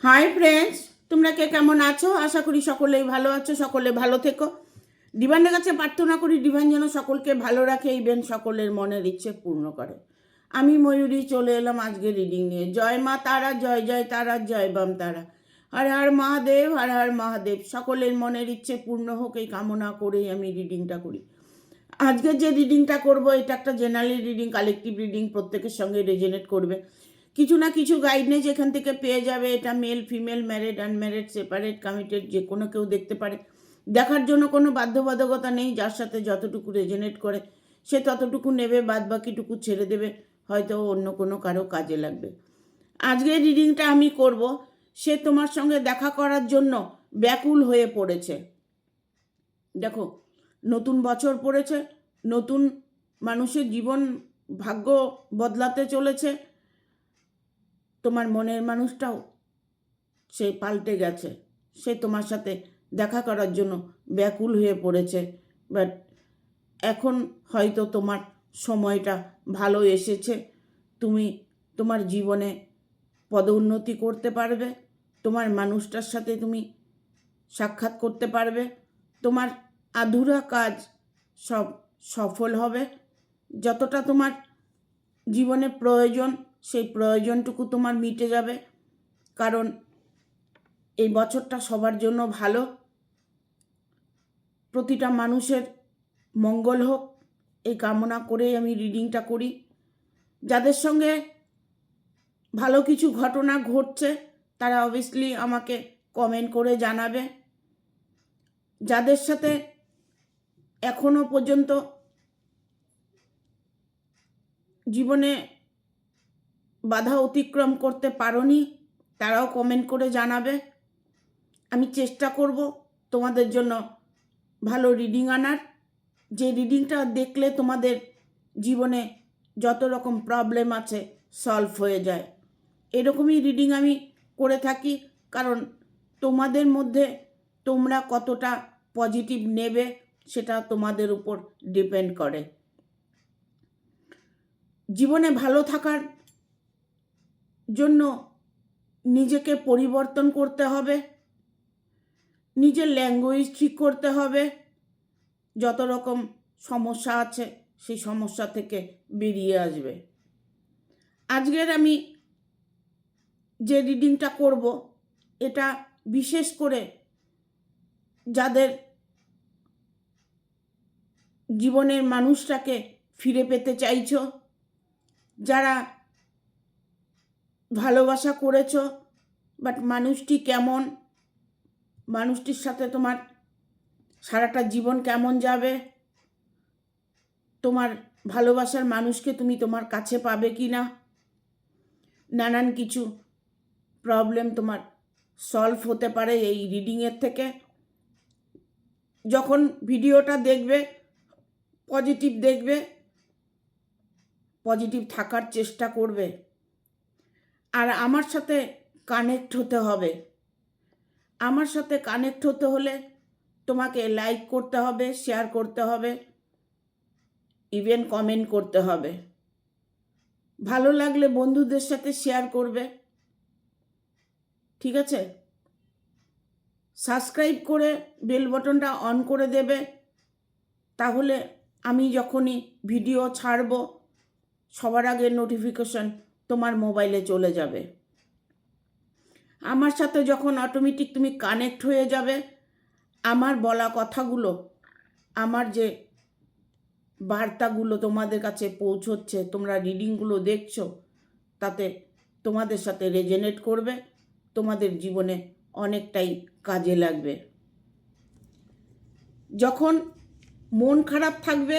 Hi friends, তোমরা কে কেমন আছো? আশা করি সকলেই ভালো আছো, সকলে ভালো থেকো। ডিভাইনের কাছে প্রার্থনা করি ডিভাইন যেন সকলকে ভালো রাখে, ইভেন সকলের মনের ইচ্ছে পূর্ণ করে। আমি ময়ূরী চলে এলাম আজকে রিডিং নিয়ে। জয় মা তারা, জয় জয় তারা, জয় বাম তারা। হর হর মহাদেব, হর হর মহাদেব। সকলের মনের ইচ্ছে পূর্ণ হোক এই কামনা করেই আমি রিডিংটা করি। আজকে যে রিডিংটা করব এটা একটা জেনারেল রিডিং, কালেকটিভ রিডিং, প্রত্যেকের সঙ্গে রেজনেট করবে। কিছু না কিছু গাইডেন্স এখান থেকে পেয়ে যাবে। এটা male female, married unmarried, separate committed, যে কোনো কেউ দেখতে পারে। দেখার জন্য কোনো বাধ্যবাধকতা নেই। যার সাথে যতটুকু রেজনেট করে সে ততটুকু নেবে, বাদ বাকিটুকু ছেড়ে দেবে, হয়তো অন্য কোনো কারো কাজে লাগবে। আজকে রিডিংটা আমি করব, সে তোমার সঙ্গে দেখা করার জন্য ব্যাকুল হয়ে পড়েছে। দেখো, নতুন বছর পড়েছে, নতুন মানুষের জীবন ভাগ্য বদলাতে চলেছে। তোমার মনের মানুষটাও সে পাল্টে গেছে, সে তোমার সাথে দেখা করার জন্য ব্যাকুল হয়ে পড়েছে। বাট এখন হয়তো তোমার সময়টা ভালো এসেছে, তুমি তোমার জীবনে পদোন্নতি করতে পারবে, তোমার মানুষটার সাথে তুমি সাক্ষাৎ করতে পারবে, তোমার আধুরা কাজ সব সফল হবে। যতটা তোমার জীবনে প্রয়োজন সেই প্রয়োজনটুকু তোমার মিটে যাবে, কারণ এই বছরটা সবার জন্য ভালো। প্রতিটা মানুষের মঙ্গল হোক এই কামনা করেই আমি রিডিংটা করি। যাদের সঙ্গে ভালো কিছু ঘটনা ঘটছে তারা অবভিয়াসলি আমাকে কমেন্ট করে জানাবে। যাদের সাথে এখনো পর্যন্ত জীবনে বাধা অতিক্রম করতে পারোনি তারাও কমেন্ট করে জানাবে। আমি চেষ্টা করব তোমাদের জন্য ভালো রিডিং আনার, যে রিডিংটা দেখলে তোমাদের জীবনে যত রকম প্রবলেম আছে সলভ হয়ে যায়। এরকমই রিডিং আমি করে থাকি, কারণ তোমাদের মধ্যে তোমরা কতটা পজিটিভ নেবে সেটা তোমাদের উপর ডিপেন্ড করে। জীবনে ভালো থাকার জন্য নিজেকে পরিবর্তন করতে হবে, নিজের ল্যাঙ্গুয়েজ ঠিক করতে হবে, যত রকম সমস্যা আছে সেই সমস্যা থেকে বেরিয়ে আসবে। আজকের আমি যে রিডিংটা করব এটা বিশেষ করে যাদের জীবনের মানুষটাকে ফিরে পেতে চাইছো, যারা ভালোবাসা করেছো বাট মানুষটি কেমন, মানুষটির সাথে তোমার সারাটা জীবন কেমন যাবে, তোমার ভালোবাসার মানুষকে তুমি তোমার কাছে পাবে কি না, নানান কিছু প্রবলেম তোমার সলভ হতে পারে এই রিডিংয়ের থেকে। যখন ভিডিওটা দেখবে পজিটিভ দেখবে, পজিটিভ থাকার চেষ্টা করবে, আর আমার সাথে কানেক্ট হতে হবে। আমার সাথে কানেক্ট হতে হলে তোমাকে লাইক করতে হবে, শেয়ার করতে হবে, ইভেন কমেন্ট করতে হবে। ভালো লাগলে বন্ধুদের সাথে শেয়ার করবে, ঠিক আছে? সাবস্ক্রাইব করে বেল বাটনটা অন করে দেবে, তাহলে আমি যখনই ভিডিও ছাড়ব সবার আগে নোটিফিকেশন তোমার মোবাইলে চলে যাবে। আমার সাথে যখন অটোমেটিক তুমি কানেক্ট হয়ে যাবে, আমার বলা কথাগুলো, আমার যে বার্তাগুলো তোমাদের কাছে পৌঁছচ্ছে, তোমরা রিডিংগুলো দেখছো, তাতে তোমাদের সাথে রেজনেট করবে, তোমাদের জীবনে অনেকটাই কাজে লাগবে। যখন মন খারাপ থাকবে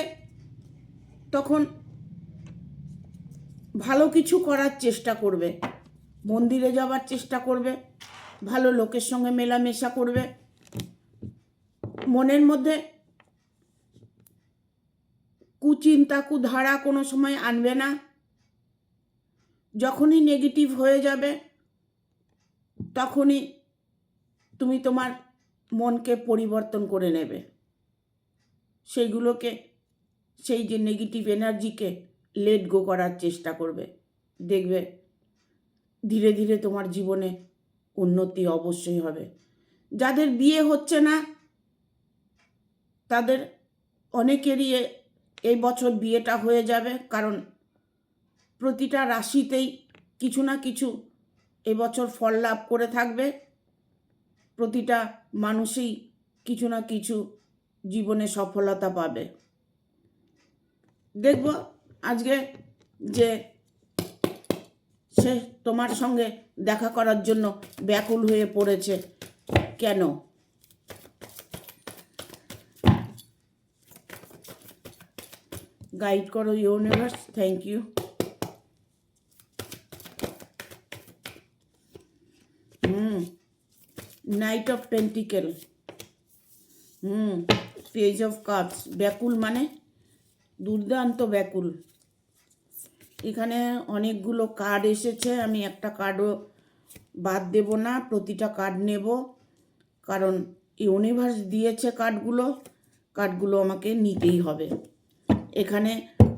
তখন ভালো কিছু করার চেষ্টা করবে, মন্দিরে যাওয়ার চেষ্টা করবে, ভালো লোকের সঙ্গে মেলামেশা করবে, মনের মধ্যে কুচিন্তা কুধারা কোনো সময় আনবে না। যখনই নেগেটিভ হয়ে যাবে তখনই তুমি তোমার মনকে পরিবর্তন করে নেবে, সেইগুলোকে, সেই যে নেগেটিভ এনার্জিকে লেট গো করার চেষ্টা করবে। দেখবে ধীরে ধীরে তোমার জীবনে উন্নতি অবশ্যই হবে। যাদের বিয়ে হচ্ছে না তাদের অনেকেরই এই বছর বিয়েটা হয়ে যাবে, কারণ প্রতিটা রাশিতেই কিছু না কিছু এবছর ফল লাভ করে থাকবে। প্রতিটা মানুষই কিছু না কিছু জীবনে সফলতা পাবে। দেখব আজকে যে সে তোমার সঙ্গে দেখা করার জন্য ব্যাকুল হয়ে পড়েছে কেন। গাইড করো universe, thank you. Knight of pentacle, page of cups. ব্যাকুল মানে দুর্দান্ত ব্যাকুল। এখানে অনেকগুলো কার্ড এসেছে, আমি একটা কার্ডও বাদ দেব না, প্রতিটা কার্ড নেব, কারণ ইউনিভার্স দিয়েছে কার্ডগুলো আমাকে নিতেই হবে। এখানে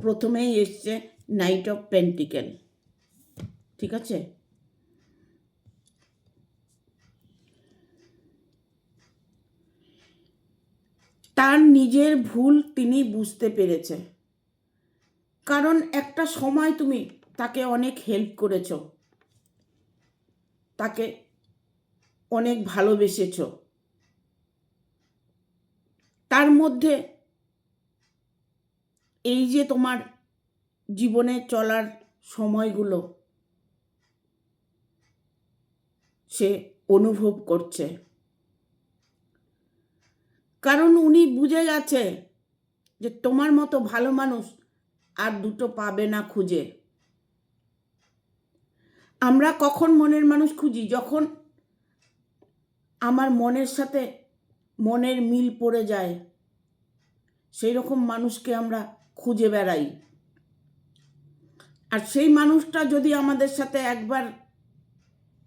প্রথমেই এসছে নাইট অফ পেন্টিকেল, ঠিক আছে। তার নিজের ভুল তিনি বুঝতে পেরেছে, কারণ একটা সময় তুমি তাকে অনেক হেল্প করেছো, তাকে অনেক ভালোবেসেছো। তার মধ্যে এই যে তোমার জীবনে চলার সময়গুলো সে অনুভব করছে, কারণ উনি বুঝে গেছে যে তোমার মতো ভালো মানুষ আর দুটো পাবে না খুঁজে। আমরা কখন মনের মানুষ খুঁজি? যখন আমার মনের সাথে মনের মিল পড়ে যায়, সেই রকম মানুষকে আমরা খুঁজে বেড়াই। আর সেই মানুষটা যদি আমাদের সাথে একবার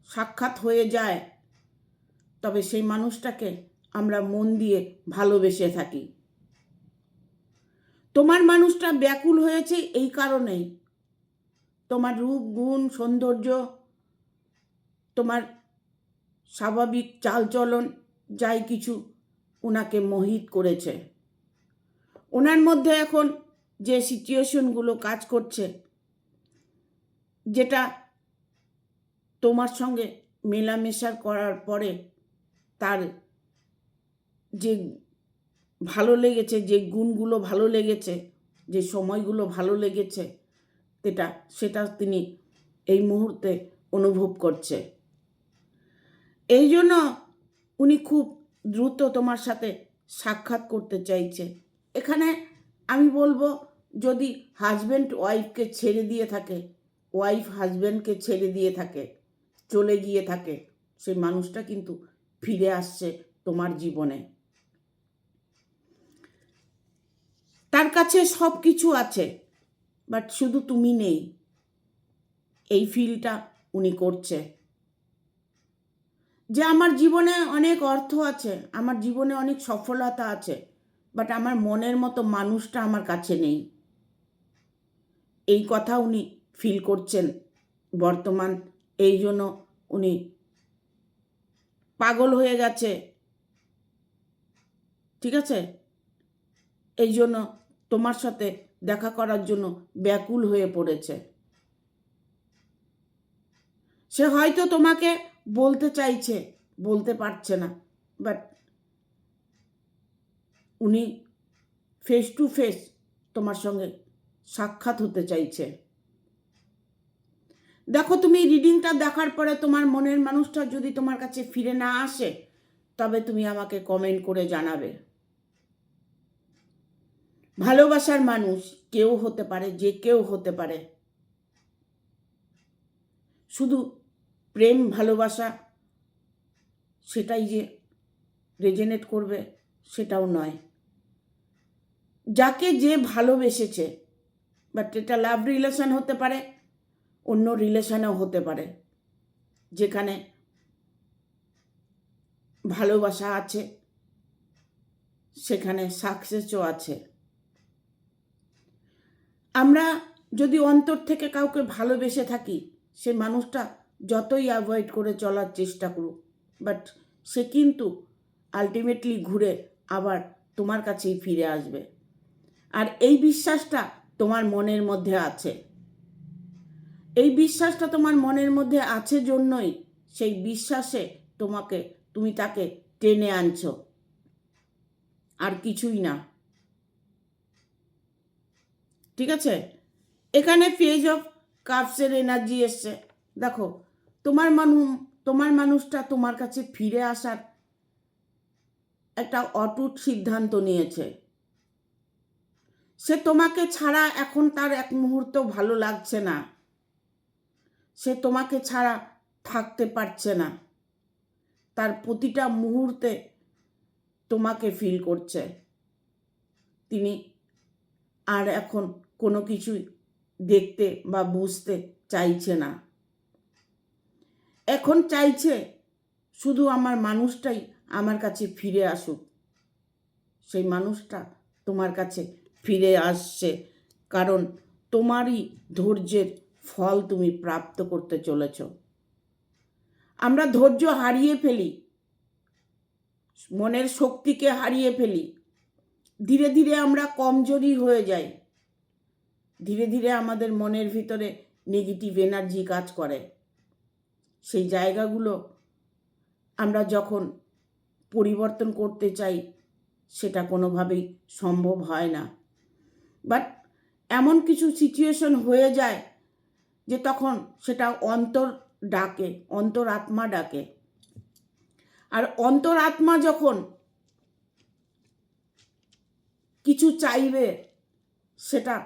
সাক্ষাৎ হয়ে যায়, তবে সেই মানুষটাকে আমরা মন দিয়ে ভালোবেসে থাকি। তোমার মানুষটা ব্যাকুল হয়েছে এই কারণেই, তোমার রূপ, গুণ, সৌন্দর্য, তোমার স্বাভাবিক চালচলন যাই কিছু ওনাকে মোহিত করেছে। ওনার মধ্যে এখন যে সিচুয়েশনগুলো কাজ করছে, যেটা তোমার সঙ্গে মেলামেশা করার পরে তার যে ভালো লেগেছে, যে গুণগুলো ভালো লেগেছে, যে সময়গুলো ভালো লেগেছে, সেটা তিনি এই মুহূর্তে অনুভব করছে। এই জন্য উনি খুব দ্রুত তোমার সাথে সাক্ষাৎ করতে চাইছে। এখানে আমি বলবো, যদি হাজব্যান্ড ওয়াইফকে ছেড়ে দিয়ে থাকে, ওয়াইফ হাজব্যান্ডকে ছেড়ে দিয়ে থাকে, চলে গিয়ে থাকে, সেই মানুষটা কিন্তু ফিরে আসছে তোমার জীবনে। তার কাছে সব কিছু আছে, বাট শুধু তুমি নেই, এই ফিলটা উনি করছে যে আমার জীবনে অনেক অর্থ আছে, আমার জীবনে অনেক সফলতা আছে, বাট আমার মনের মতো মানুষটা আমার কাছে নেই। এই কথা উনি ফিল করছেন বর্তমান। এই জন্য উনি পাগল হয়ে গেছে, ঠিক আছে। এই জন্য তোমার সাথে দেখা করার জন্য ব্যাকুল হয়ে পড়েছে। সে হয়তো তোমাকে বলতে চাইছে, বলতে পারছে না, বাট উনি ফেস টু ফেস তোমার সঙ্গে সাক্ষাৎ হতে চাইছে। দেখো, তুমি রিডিংটা দেখার পরে তোমার মনের মানুষটা যদি তোমার কাছে ফিরে না আসে, তবে তুমি আমাকে কমেন্ট করে জানাবে। ভালোবাসার মানুষ কেউ হতে পারে, যে কেউ হতে পারে, শুধু প্রেম ভালোবাসা সেটাই যে রেজনেট করবে সেটাও নয়। যাকে যে ভালোবেসেছে, বাট এটা লাভ রিলেশন হতে পারে, অন্য রিলেশনেও হতে পারে, যেখানে ভালোবাসা আছে সেখানে সাকসেসও আছে। আমরা যদি অন্তর থেকে কাউকে ভালোবেসে থাকি, সে মানুষটা যতই অ্যাভয়েড করে চলার চেষ্টা করুক, বাট সে কিন্তু আলটিমেটলি ঘুরে আবার তোমার কাছেই ফিরে আসবে। আর এই বিশ্বাসটা তোমার মনের মধ্যে আছে। এই বিশ্বাসটা তোমার মনের মধ্যে আছে জন্যই সেই বিশ্বাসে তুমি তাকে টেনে আনছো, আর কিছুই না। ঠিক আছে, এখানে পেজ অফ কাপসের এনার্জি এসছে। দেখো, তোমার মানুষটা তোমার কাছে ফিরে আসার একটা অটুট সিদ্ধান্ত নিয়েছে। সে তোমাকে ছাড়া এখন তার এক মুহূর্ত ভালো লাগছে না। সে তোমাকে ছাড়া থাকতে পারছে না। তার প্রতিটা মুহূর্তে তোমাকে ফিল করছে। তিনি আর এখন কোনো কিছুই দেখতে বা বুঝতে চাইছে না। এখন চাইছে শুধু আমার মানুষটাই আমার কাছে ফিরে আসুক। সেই মানুষটা তোমার কাছে ফিরে আসছে, কারণ তোমারই ধৈর্যের ফল তুমি প্রাপ্ত করতে চলেছ। আমরা ধৈর্য হারিয়ে ফেলি, মনের শক্তিকে হারিয়ে ফেলি। ধীরে ধীরে আমরা কমজোরি হয়ে যাই। ধীরে ধীরে আমাদের মনের ভিতরে নেগেটিভ এনার্জি কাজ করে। সেই জায়গাগুলো আমরা যখন পরিবর্তন করতে চাই, সেটা কোনোভাবেই সম্ভব হয় না। বাট এমন কিছু সিচুয়েশন হয়ে যায় যে তখন সেটা অন্তরাত্মা ডাকে। আর অন্তরাত্মা যখন কিছু চাইবে, সেটা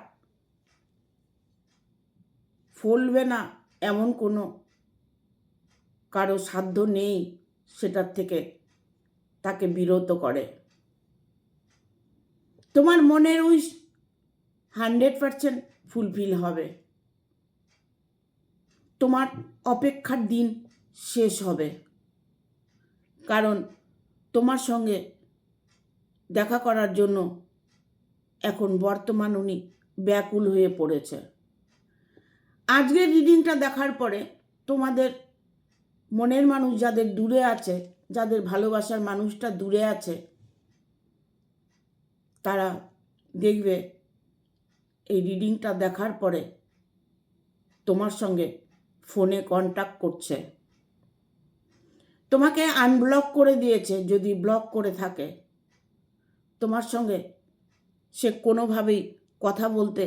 ফলবে না এমন কোনো কারো সাধ্য নেই সেটার থেকে তাকে বিরত করে। তোমার মনের উইশ 100% ফুলফিল হবে। তোমার অপেক্ষার দিন শেষ হবে, কারণ তোমার সঙ্গে দেখা করার জন্য এখন বর্তমান উনি ব্যাকুল হয়ে পড়েছে। আজকের রিডিংটা দেখার পরে তোমাদের মনের মানুষ যাদের দূরে আছে, যাদের ভালোবাসার মানুষটা দূরে আছে, তারা দেখবে এই রিডিংটা দেখার পরে তোমার সঙ্গে ফোনে কন্ট্যাক্ট করছে। তোমাকে আনব্লক করে দিয়েছে যদি ব্লক করে থাকে। তোমার সঙ্গে সে কোনোভাবেই কথা বলতে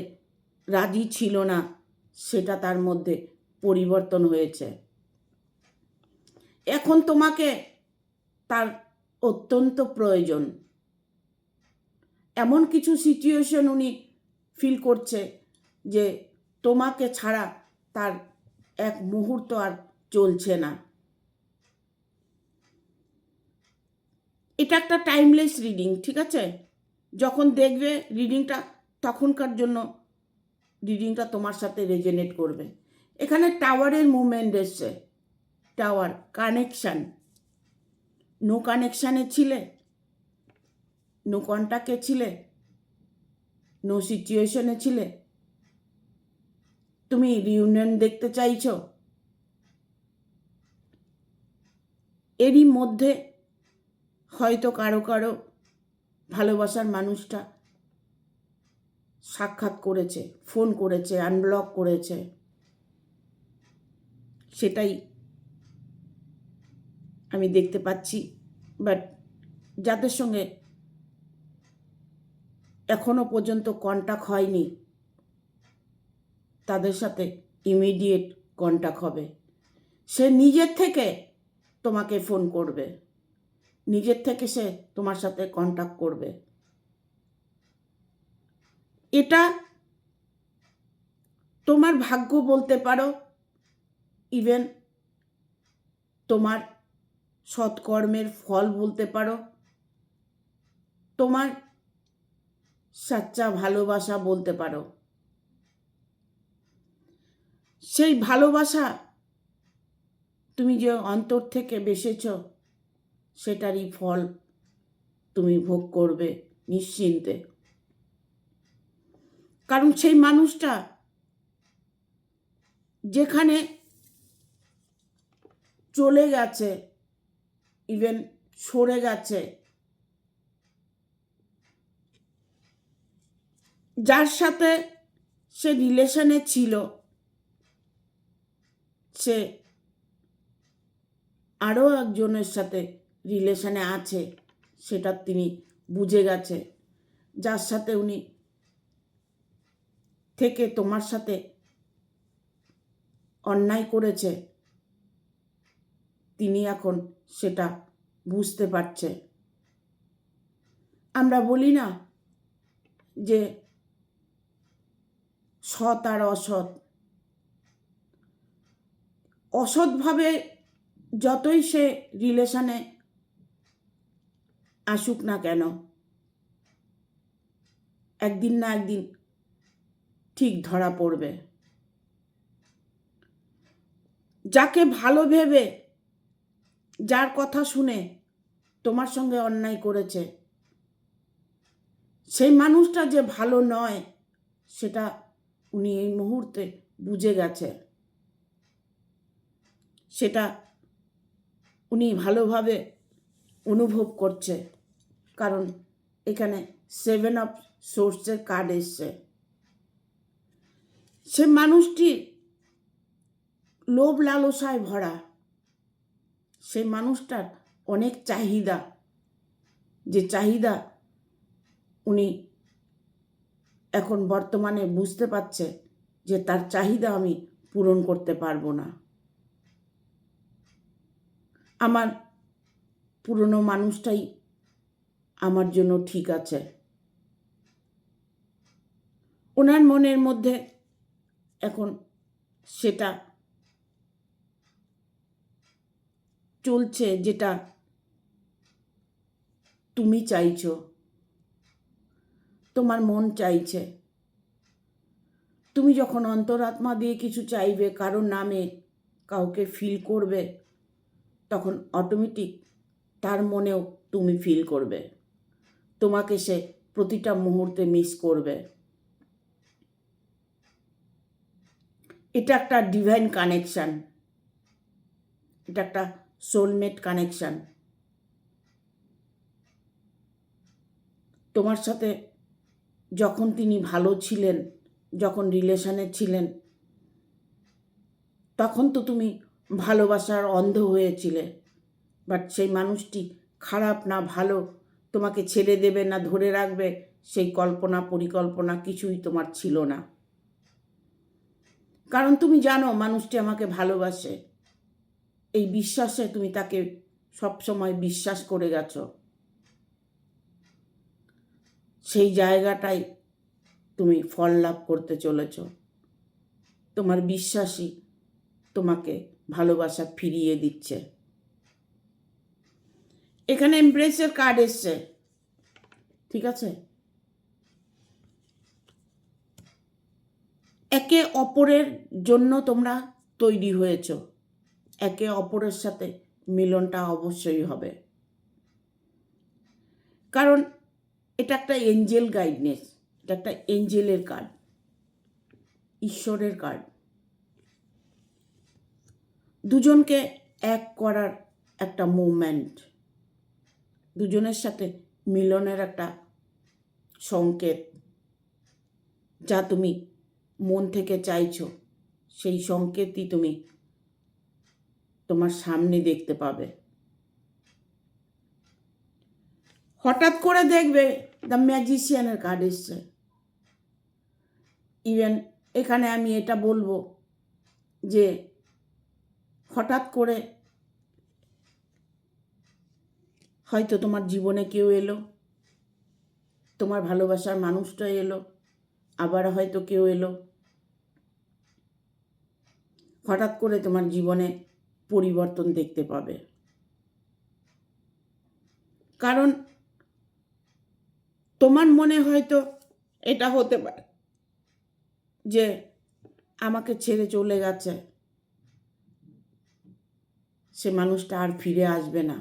রাজি ছিল না, সেটা তার মধ্যে পরিবর্তন হয়েছে। এখন তোমাকে তার অত্যন্ত প্রয়োজন। এমন কিছু সিচুয়েশন উনি ফিল করছে যে তোমাকে ছাড়া তার এক মুহূর্ত আর চলছে না। এটা একটা টাইমলেস রিডিং, ঠিক আছে? যখন দেখবে রিডিংটা, তখনকার জন্য রিডিংটা তোমার সাথে রেজোনেট করবে। এখানে টাওয়ারের মুভমেন্ট এসছে। Tower, connection. নো কানেকশানে ছিলে, নো কন্ট্যাক্টে ছিলে, নো সিচুয়েশনে ছিলে, তুমি রিউনিয়ন দেখতে চাইছো। এরই মধ্যে হয়তো কারো কারো ভালোবাসার মানুষটা সাক্ষাৎ করেছে, ফোন করেছে, আনব্লক করেছে। সেটাই আমি দেখতে পাচ্ছি। বাট যাদের সঙ্গে এখনো পর্যন্ত কন্ট্যাক্ট হয়নি, তাদের সাথে ইমিডিয়েট কন্ট্যাক্ট হবে। সে নিজের থেকে তোমাকে ফোন করবে, নিজের থেকে সে তোমার সাথে কন্ট্যাক্ট করবে। এটা তোমার ভাগ্য বলতে পারো, ইভেন তোমার সৎকর্মের ফল বলতে পারো, তোমার সাচ্চা ভালোবাসা বলতে পারো। সেই ভালোবাসা তুমি যে অন্তর থেকে বেসেছ, সেটারই ফল তুমি ভোগ করবে নিশ্চিন্তে। কারণ সেই মানুষটা যেখানে চলে গেছে, ইভেন সরে গেছে। যার সাথে সে রিলেশনে ছিল সে আরও একজনের সাথে রিলেশনে আছে, সেটা তিনি বুঝে গেছে। যার সাথে উনি থেকে তোমার সাথে অন্যায় করেছে, তিনি এখন সেটা বুঝতে পারছে। আমরা বলি না যে সৎ আর অসৎ, অসৎভাবে যতই সে রিলেশনে আসুক না কেন, একদিন না একদিন ঠিক ধরা পড়বে। যাকে ভালো ভেবে, যার কথা শুনে তোমার সঙ্গে অন্যায় করেছে, সেই মানুষটা যে ভালো নয় সেটা উনি এই মুহূর্তে বুঝে গেছে। সেটা উনি ভালোভাবে অনুভব করছে, কারণ এখানে 7 অফ সোর্সের কার্ড এসছে। সে মানুষটি লোভ লালসায় ভরা, সেই মানুষটার অনেক চাহিদা, যে চাহিদা উনি এখন বর্তমানে বুঝতে পারছে যে তার চাহিদা আমি পূরণ করতে পারবো না। আমার পুরনো মানুষটাই আমার জন্য ঠিক আছে। ওনার মনের মধ্যে এখন সেটা চলছে যেটা তুমি চাইছো, তোমার মন চাইছে। তুমি যখন অন্তরাত্মা দিয়ে কিছু চাইবে, কারোর নামে কাউকে ফিল করবে, তখন অটোমেটিক তার মনেও তুমি ফিল করবে, তোমাকে সে প্রতিটা মুহূর্তে মিস করবে। এটা একটা ডিভাইন কানেকশান, এটা একটা সোলমেট কানেকশান। তোমার সাথে যখন তিনি ভালো ছিলেন, যখন রিলেশনে ছিলেন, তখন তো তুমি ভালোবাসার অন্ধ হয়েছিলে। বাট সেই মানুষটি খারাপ না ভালো, তোমাকে ছেড়ে দেবে না ধরে রাখবে, সেই কল্পনা পরিকল্পনা কিছুই তোমার ছিল না। কারণ তুমি জানো মানুষটি আমাকে ভালোবাসে, এই বিশ্বাসে তুমি তাকে সবসময় বিশ্বাস করে গেছো। সেই জায়গাটাই তুমি ফল লাভ করতে চলেছ। তোমার বিশ্বাসই তোমাকে ভালোবাসা ফিরিয়ে দিচ্ছে। এখানে এমপ্রেসের কার্ড এসছে, ঠিক আছে? একে অপরের জন্য তোমরা তৈরি হয়েছ, একে অপরের সাথে মিলনটা অবশ্যই হবে। কারণ এটা একটা এঞ্জেল গাইডনেস, এটা একটা এঞ্জেলের কার্ড, ঈশ্বরের কার্ড। দুজনকে এক করার একটা মুভমেন্ট, দুজনের সাথে মিলনের একটা সংকেত, যা তুমি মন থেকে চাইছো, সেই সংকেতই তুমি তোমার সামনে দেখতে পাবে। হঠাৎ করে দেখবে দ্য ম্যাজিশিয়ানের কার্ড এসছে। ইভেন এখানে আমি এটা বলবো যে হঠাৎ করে হয়তো তোমার জীবনে কেউ এলো, তোমার ভালোবাসার মানুষটা এলো, আবার হয়তো কেউ এলো, হঠাৎ করে তোমার জীবনে পরিবর্তন দেখতে পাবে। কারণ তোমার মনে হয়তো এটা হতে পারে যে আমাকে ছেড়ে চলে গেছে, সে মানুষটা আর ফিরে আসবে না।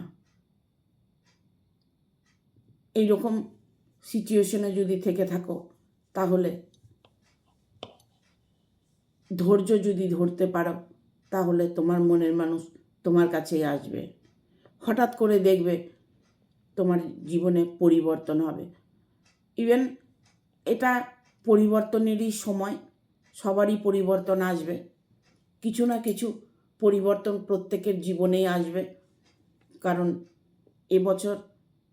এইরকম সিচুয়েশনে যদি থেকে থাকো, তাহলে ধৈর্য যদি ধরতে পারো, তাহলে তোমার মনের মানুষ তোমার কাছেই আসবে। হঠাৎ করে দেখবে তোমার জীবনে পরিবর্তন হবে। ইভেন এটা পরিবর্তনেরই সময়, সবারই পরিবর্তন আসবে। কিছু না কিছু পরিবর্তন প্রত্যেকের জীবনেই আসবে, কারণ এবছর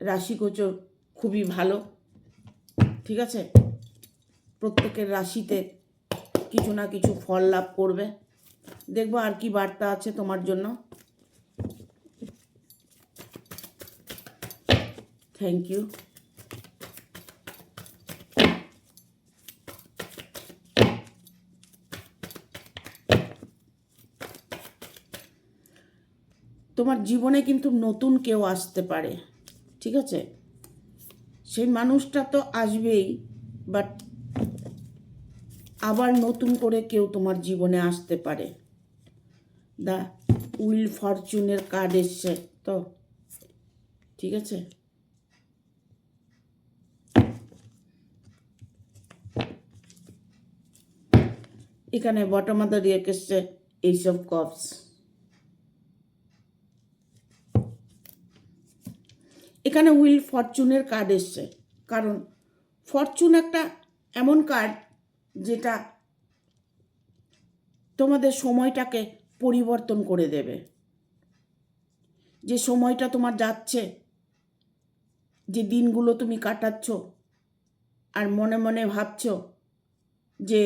রাশিগোচর খুবই ভালো। ঠিক আছে, প্রত্যেকের রাশিতে কিছু না কিছু ফল লাভ করবে। দেখবো আর কি বার্তা আছে তোমার জন্য। Thank you. তোমার জীবনে কিন্তু নতুন কেউ আসতে পারে, ঠিক আছে? সেই মানুষটা তো আসবেই, বাট আবার নতুন করে কেউ তোমার জীবনে আসতে পারে। দ্য উইল ফরচুনের কার্ড এসছে তো, ঠিক আছে? এখানে বটম অফ দ্য ডেক এসছে এইস অফ কাপস। এখানে উইল ফরচুনের কার্ড এসছে, কারণ ফরচুন একটা এমন কার্ড যেটা তোমাদের সময়টাকে পরিবর্তন করে দেবে। যে সময়টা তোমার যাচ্ছে, যে দিনগুলো তুমি কাটাচ্ছ আর মনে মনে ভাবছ যে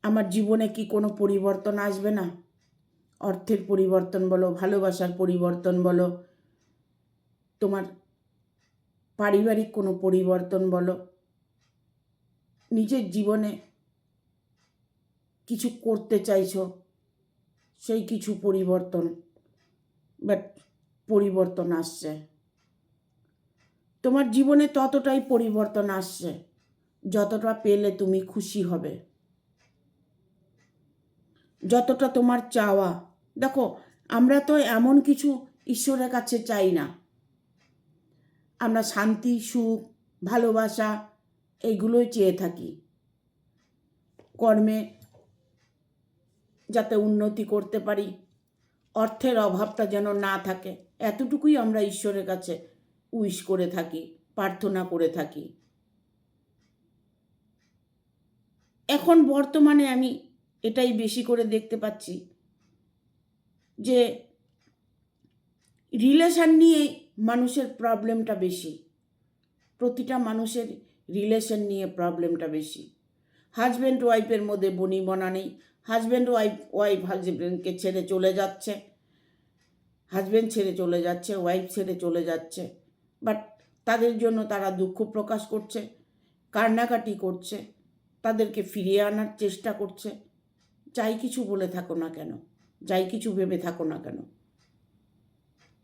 আমার জীবনে কি কোনো পরিবর্তন আসবে না, অর্থের পরিবর্তন বলো, ভালোবাসার পরিবর্তন বলো, তোমার পারিবারিক কোনো পরিবর্তন বলো, নিজের জীবনে কিছু করতে চাইছো, সেই কিছু পরিবর্তন আসছে তোমার জীবনে। ততটাই পরিবর্তন আসছে যতটা পেলে তুমি খুশি হবে, যতটা তোমার চাওয়া। দেখো, আমরা তো এমন কিছু ঈশ্বরের কাছে চাই না, আমরা শান্তি, সুখ, ভালোবাসা এইগুলোই চেয়ে থাকি। কর্মে যাতে উন্নতি করতে পারি, অর্থের অভাবটা যেন না থাকে, এতটুকুই আমরা ঈশ্বরের কাছে উইশ করে থাকি, প্রার্থনা করে থাকি। এখন বর্তমানে আমি এটাই বেশি করে দেখতে পাচ্ছি যে রিলেশন নিয়ে মানুষের প্রবলেমটা বেশি। প্রতিটা মানুষের রিলেশন নিয়ে প্রবলেমটা বেশি। হাজব্যান্ড ওয়াইফের মধ্যে বনিবনা নেই। হাজব্যান্ড ওয়াইফ হাজব্যান্ডকে ছেড়ে চলে যাচ্ছে, হাজব্যান্ড ছেড়ে চলে যাচ্ছে, ওয়াইফ ছেড়ে চলে যাচ্ছে, বাট তাদের জন্য তারা দুঃখ প্রকাশ করছে, কান্নাকাটি করছে, তাদেরকে ফিরিয়ে আনার চেষ্টা করছে। যাই কিছু বলে থাকো না কেন, যাই কিছু ভেবে থাকো না কেন,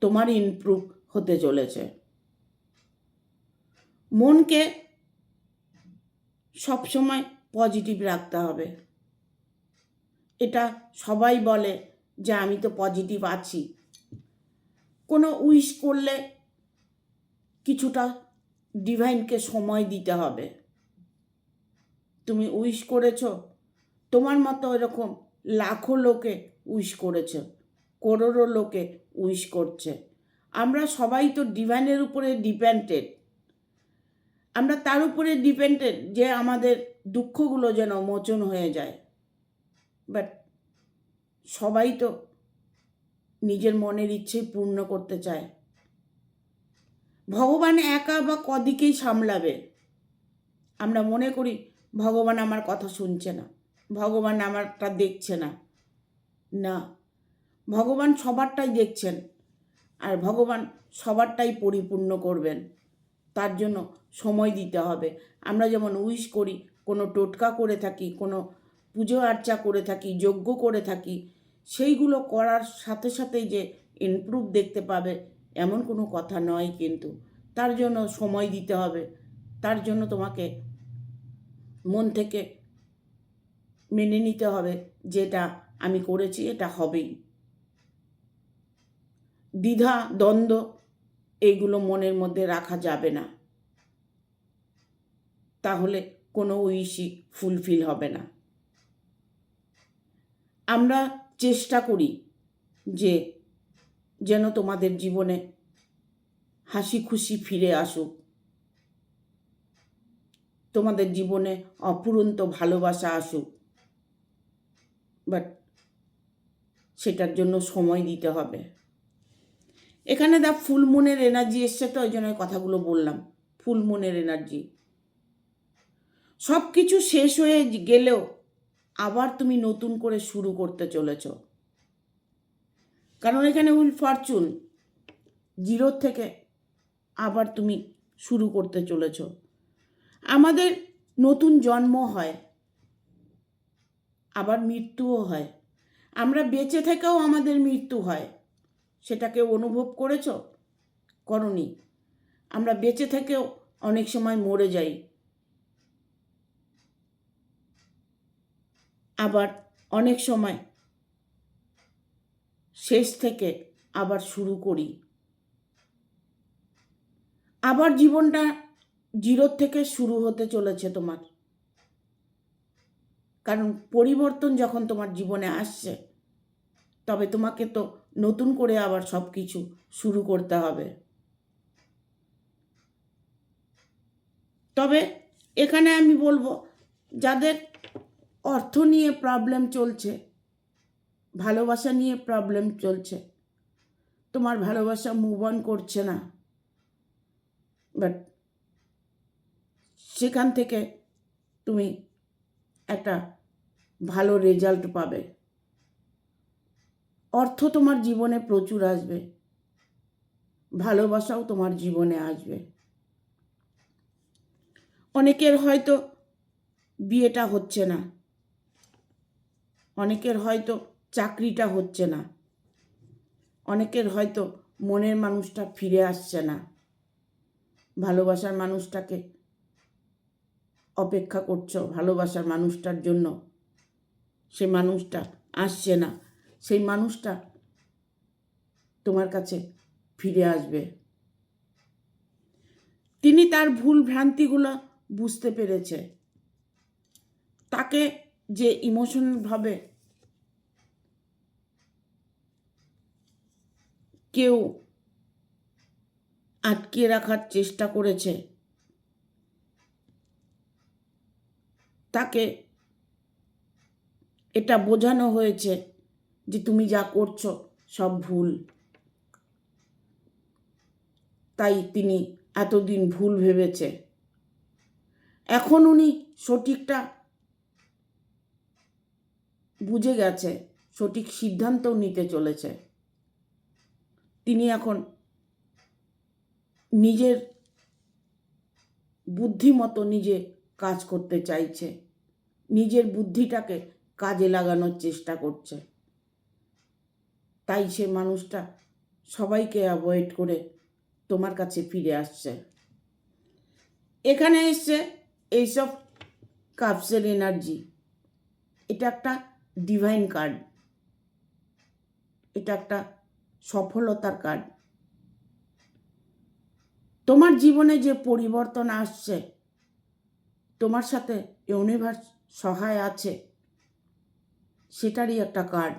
তোমার ইমপ্রুভ হতে চলেছে। মনকে সবসময় পজিটিভ রাখতে হবে। এটা সবাই বলে যে আমি তো পজিটিভ আছি। কোনো উইশ করলে কিছুটা ডিভাইনকে সময় দিতে হবে। তুমি উইশ করেছ, তোমার মতো এরকম লাখো লোকে উইশ করেছে, করোড়ো লোকে উইশ করছে। আমরা সবাই তো ডিভাইনের উপরে ডিপেন্ডেড। আমরা তার উপরে ডিপেন্ডেড যে আমাদের দুঃখগুলো যেন মোচন হয়ে যায়। বাট সবাই তো নিজের মনের ইচ্ছে পূর্ণ করতে চায়। ভগবান একা বা কদিকেই সামলাবে। আমরা মনে করি ভগবান আমার কথা শুনছে না, ভগবান আমারটা দেখছে না। না, ভগবান সবারটাই দেখছেন, আর ভগবান সবারটাই পরিপূর্ণ করবেন। তার জন্য সময় দিতে হবে। আমরা যেমন উইশ করি, কোনো টোটকা করে থাকি, কোনো পুজো আর্চা করে থাকি, যজ্ঞ করে থাকি, সেইগুলো করার সাথে সাথেই যে ইমপ্রুভ দেখতে পাবে এমন কোনো কথা নয়। কিন্তু তার জন্য সময় দিতে হবে, তার জন্য তোমাকে মন থেকে মেনে নিতে হবে যেটা আমি করেছি এটা হবেই। দ্বিধা, দ্বন্দ্ব এইগুলো মনের মধ্যে রাখা যাবে না, তাহলে কোনো উইশই ফুলফিল হবে না। আমরা চেষ্টা করি যে যেন তোমাদের জীবনে হাসি খুশি ফিরে আসুক, তোমাদের জীবনে অফুরন্ত ভালোবাসা আসুক, বাট সেটার জন্য সময় দিতে হবে। এখানে ফুল মুনের এনার্জি এসছে, তো ওই জন্য কথাগুলো বললাম। ফুল মুনের এনার্জি, সব কিছু শেষ হয়ে গেলেও আবার তুমি নতুন করে শুরু করতে চলেছ, কারণ এখানে হুইল ফরচুন, জিরো থেকে আবার তুমি শুরু করতে চলেছ। আমাদের নতুন জন্ম হয়, আবার মৃত্যুও হয়। আমরা বেঁচে থেকেও আমাদের মৃত্যু হয়, সেটাকে অনুভব করেছ? করনি? আমরা বেঁচে থেকেও অনেক সময় মরে যাই, আবার অনেক সময় শেষ থেকে আবার শুরু করি। আবার জীবনটা জিরো থেকে শুরু হতে চলেছে তোমার, কারণ পরিবর্তন যখন তোমার জীবনে আসছে, তবে তোমাকে তো নতুন করে আবার সব কিছু শুরু করতে হবে। তবে এখানে আমি বলবো, যাদের অর্থ নিয়ে প্রবলেম চলছে, ভালোবাসা নিয়ে প্রবলেম চলছে, তোমার ভালোবাসা মুভ অন করছে না, বাট সেখান থেকে তুমি একটা ভালো রেজাল্ট পাবে। অর্থ তোমার জীবনে প্রচুর আসবে, ভালোবাসাও তোমার জীবনে আসবে। অনেকের হয়তো বিয়েটা হচ্ছে না, অনেকের হয়তো চাকরিটা হচ্ছে না, অনেকের হয়তো মনের মানুষটা ফিরে আসছে না, ভালোবাসার মানুষটাকে অপেক্ষা করছো, ভালোবাসার মানুষটার জন্য, সে মানুষটা আসছে না, সেই মানুষটা তোমার কাছে ফিরে আসবে। তিনি তার ভুল ভ্রান্তিগুলো বুঝতে পেরেছে, তাকে যে ইমোশনালভাবে কেউ আটকে রাখার চেষ্টা করেছে, তাকে এটা বোঝানো হয়েছে যে তুমি যা করছো সব ভুল, তাই তিনি এতদিন ভুল ভেবেছে। এখন উনি সঠিকটা বুঝে গেছে, সঠিক সিদ্ধান্তও নিতে চলেছে। তিনি এখন নিজের বুদ্ধিমতো নিজে কাজ করতে চাইছে, নিজের বুদ্ধিটাকে কাজে লাগানোর চেষ্টা করছে। তাই সে মানুষটা সবাইকে অ্যাভয়েড করে তোমার কাছে ফিরে আসছে। এখানে এসছে এইসব কাপসের এনার্জি, এটা একটা ডিভাইন কার্ড, এটা একটা সফলতার কার্ড। তোমার জীবনে যে পরিবর্তন আসছে, তোমার সাথে ইউনিভার্স সহায় আছে, সেটারই একটা কার্ড।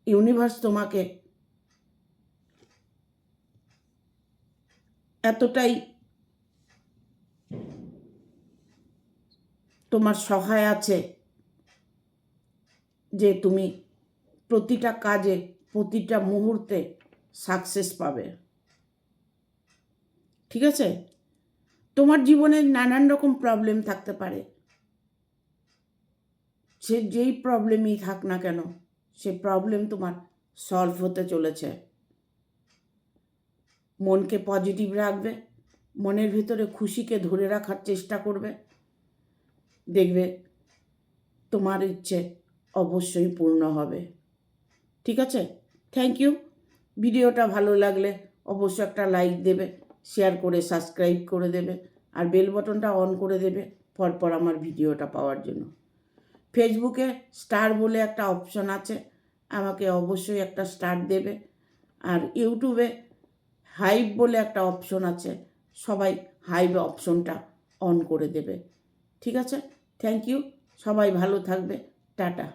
ইউনিভার্স তোমাকে এতটাই তোমার সহায় আছে যে তুমি প্রতিটা কাজে, প্রতিটা মুহূর্তে সাকসেস পাবে। ঠিক আছে? তোমার জীবনে নানান রকম প্রবলেম থাকতে পারে, সে যেই প্রবলেমই থাক না কেন, সে প্রবলেম তোমার সলভ হতে চলেছে। মনকে পজিটিভ রাখবে, মনের ভিতরে খুশিকে ধরে রাখার চেষ্টা করবে, দেখবে তোমার ইচ্ছে অবশ্যই পূর্ণ হবে। ঠিক আছে? Thank you. ভিডিওটা ভালো লাগলে অবশ্যই একটা লাইক দেবে, শেয়ার করে সাবস্ক্রাইব করে দেবে, আর বেল বাটনটা অন করে দেবে পরপর আমার ভিডিওটা পাওয়ার জন্য। ফেসবুকে স্টার বলে একটা অপশন আছে, আমাকে অবশ্যই একটা স্টার দেবে। আর ইউটিউবে হাইপ বলে একটা অপশন আছে, সবাই হাইপ অপশনটা অন করে দেবে। ঠিক আছে? Thank you. সবাই ভালো থাকবে। টাটা।